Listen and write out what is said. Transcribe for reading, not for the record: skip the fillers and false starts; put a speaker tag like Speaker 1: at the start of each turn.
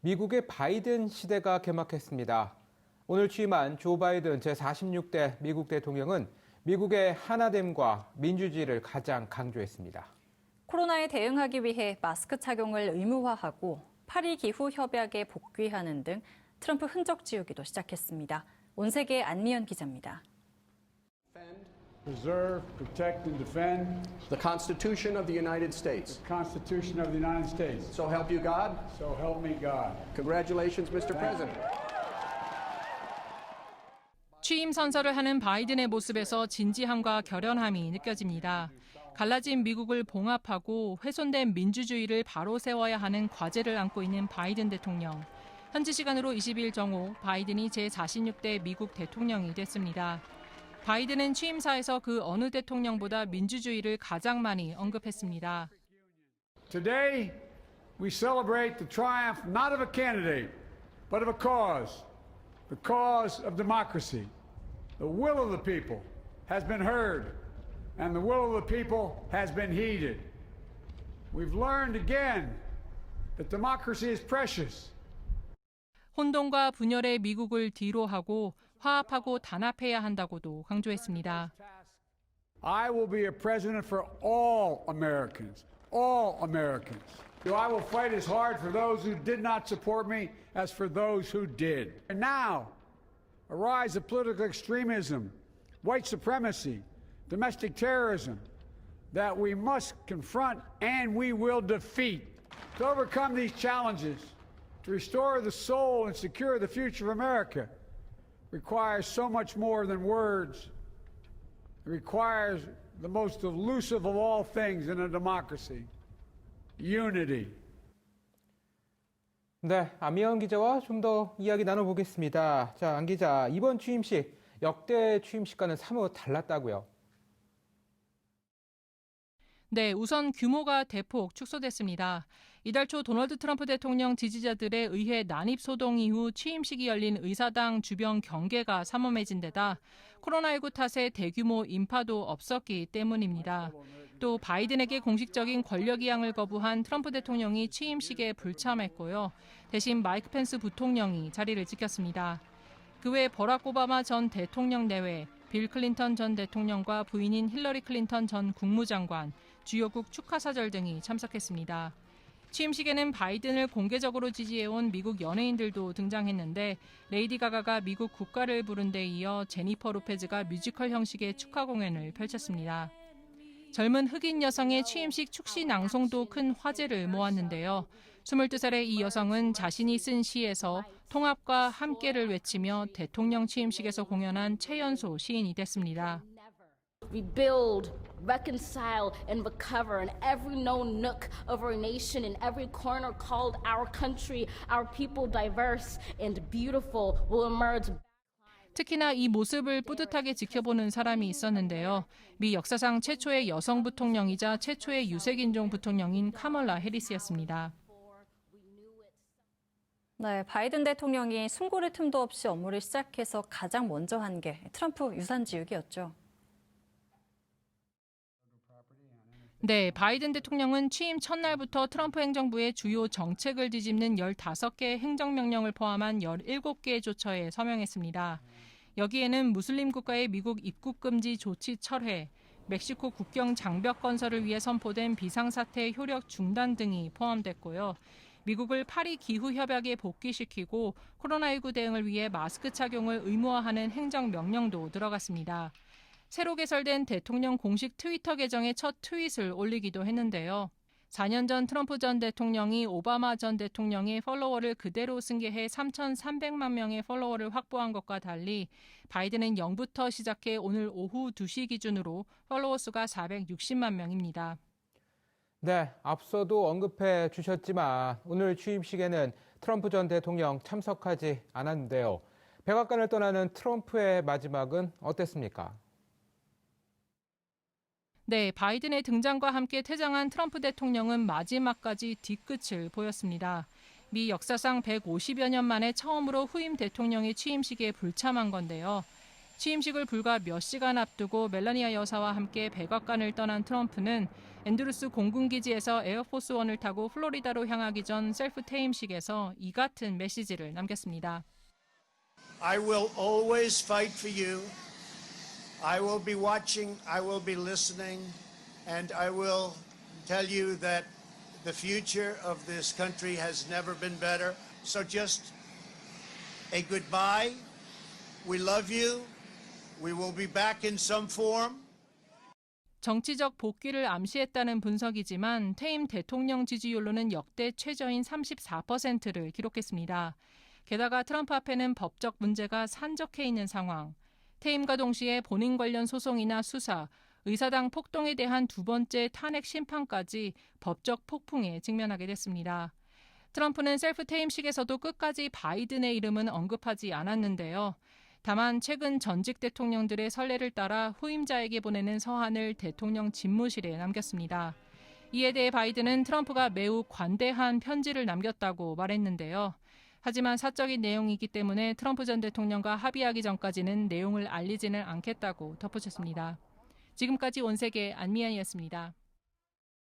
Speaker 1: 미국의 바이든 시대가 개막했습니다. 오늘 취임한 조 바이든 제46대 미국 대통령은 미국의 하나됨과 민주주의를 가장 강조했습니다.
Speaker 2: 코로나에 대응하기 위해 마스크 착용을 의무화하고 파리 기후 협약에 복귀하는 등 트럼프 흔적 지우기도 시작했습니다. 온세계 안미연 기자입니다.
Speaker 3: Preserve, protect, and defend
Speaker 4: the Constitution of the United States.
Speaker 3: the Constitution of the United States.
Speaker 4: So help you God.
Speaker 3: So help me God.
Speaker 4: Congratulations, Mr. President.
Speaker 5: 취임 선서를 하는 바이든의 모습에서 진지함과 결연함이 느껴집니다. 갈라진 미국을 봉합하고 훼손된 민주주의를 바로 세워야 하는 과제를 안고 있는 바이든 대통령. 현지 시간으로 20일 정오 바이든이 제46대 미국 대통령이 됐습니다. 바이든은 취임사에서 그 어느 대통령보다 민주주의를 가장 많이 언급했습니다.
Speaker 3: Today, we celebrate the triumph not of a candidate, but of a cause. The cause of democracy. The will of the people has been heard, and the will of the people has been heeded. We've learned again that democracy is precious.
Speaker 5: 혼돈과 분열의 미국을 뒤로하고 화합하고 단합해야 한다고도 강조했습니다.
Speaker 3: I will be a president for all Americans, all Americans. I will fight as hard for those who did not support me as for those who did. And now, a rise of political extremism, white supremacy, domestic terrorism that we must confront and we will defeat. To overcome these challenges, to restore the soul and secure the future of America, requires so much more than words. It requires the most elusive of all things in a democracy, unity.
Speaker 1: 네, 안미연 기자와 좀 더 이야기 나눠보겠습니다. 자, 안 기자, 이번 취임식 역대 취임식과는 사뭇 달랐다고요?
Speaker 5: 네, 우선 규모가 대폭 축소됐습니다. 이달 초 도널드 트럼프 대통령 지지자들의 의회 난입 소동 이후 취임식이 열린 의사당 주변 경계가 삼엄해진 데다 코로나19 탓에 대규모 인파도 없었기 때문입니다. 또 바이든에게 공식적인 권력 이양을 거부한 트럼프 대통령이 취임식에 불참했고요. 대신 마이크 펜스 부통령이 자리를 지켰습니다. 그 외 버락 오바마 전 대통령 내외 빌 클린턴 전 대통령과 부인인 힐러리 클린턴 전 국무장관, 주요국 축하사절 등이 참석했습니다. 취임식에는 바이든을 공개적으로 지지해온 미국 연예인들도 등장했는데 레이디 가가가 미국 국가를 부른 데 이어 제니퍼 로페즈가 뮤지컬 형식의 축하 공연을 펼쳤습니다. 젊은 흑인 여성의 취임식 축시 낭송도 큰 화제를 모았는데요. 22살의 이 여성은 자신이 쓴 시에서 통합과 함께를 외치며 대통령 취임식에서 공연한 최연소 시인이 됐습니다.
Speaker 6: Rebuild, reconcile, and recover in every known nook of our nation, in every corner called our country, our people diverse and beautiful will emerge.
Speaker 5: 특히나 이 모습을 뿌듯하게 지켜보는 사람이 있었는데요. 미 역사상 최초의 여성 부통령이자 최초의 유색인종 부통령인 카멀라 해리스였습니다.
Speaker 2: 네, 바이든 대통령이 숨고를 틈도 없이 업무를 시작해서 가장 먼저 한 게 트럼프 유산 지우기였죠.
Speaker 5: 네, 바이든 대통령은 취임 첫날부터 트럼프 행정부의 주요 정책을 뒤집는 15개의 행정명령을 포함한 17개의 조처에 서명했습니다. 여기에는 무슬림 국가의 미국 입국 금지 조치 철회, 멕시코 국경 장벽 건설을 위해 선포된 비상사태 효력 중단 등이 포함됐고요. 미국을 파리 기후협약에 복귀시키고 코로나19 대응을 위해 마스크 착용을 의무화하는 행정명령도 들어갔습니다. 새로 개설된 대통령 공식 트위터 계정에 첫 트윗을 올리기도 했는데요. 4년 전 트럼프 전 대통령이 오바마 전 대통령의 팔로워를 그대로 승계해 3,300만 명의 팔로워를 확보한 것과 달리 바이든은 0부터 시작해 오늘 오후 2시 기준으로 팔로워 수가 460만 명입니다.
Speaker 1: 네, 앞서도 언급해 주셨지만 오늘 취임식에는 트럼프 전 대통령 참석하지 않았는데요. 백악관을 떠나는 트럼프의 마지막은 어땠습니까?
Speaker 5: 네, 바이든의 등장과 함께 퇴장한 트럼프 대통령은 마지막까지 뒤끝을 보였습니다. 미 역사상 150여 년 만에 처음으로 후임 대통령의 취임식에 불참한 건데요. 취임식을 불과 몇 시간 앞두고 멜라니아 여사와 함께 백악관을 떠난 트럼프는 앤드루스 공군기지에서 에어포스 원을 타고 플로리다로 향하기 전 셀프 퇴임식에서 이 같은 메시지를 남겼습니다.
Speaker 7: I will always fight for you. I will be watching, I will be listening, and I will tell you that the future of this country has never been better. So just a goodbye. We love you. We will be back in some form.
Speaker 5: 정치적 복귀를 암시했다는 분석이지만 퇴임 대통령 지지율로는 역대 최저인 34%를 기록했습니다. 게다가 트럼프 앞에는 법적 문제가 산적해 있는 상황. 퇴임과 동시에 본인 관련 소송이나 수사, 의사당 폭동에 대한 두 번째 탄핵 심판까지 법적 폭풍에 직면하게 됐습니다. 트럼프는 셀프 퇴임식에서도 끝까지 바이든의 이름은 언급하지 않았는데요. 다만 최근 전직 대통령들의 선례를 따라 후임자에게 보내는 서한을 대통령 집무실에 남겼습니다. 이에 대해 바이든은 트럼프가 매우 관대한 편지를 남겼다고 말했는데요. 하지만 사적인 내용이기 때문에 트럼프 전 대통령과 합의하기 전까지는 내용을 알리지는 않겠다고 덧붙였습니다. 지금까지 온세계 안미안이었습니다.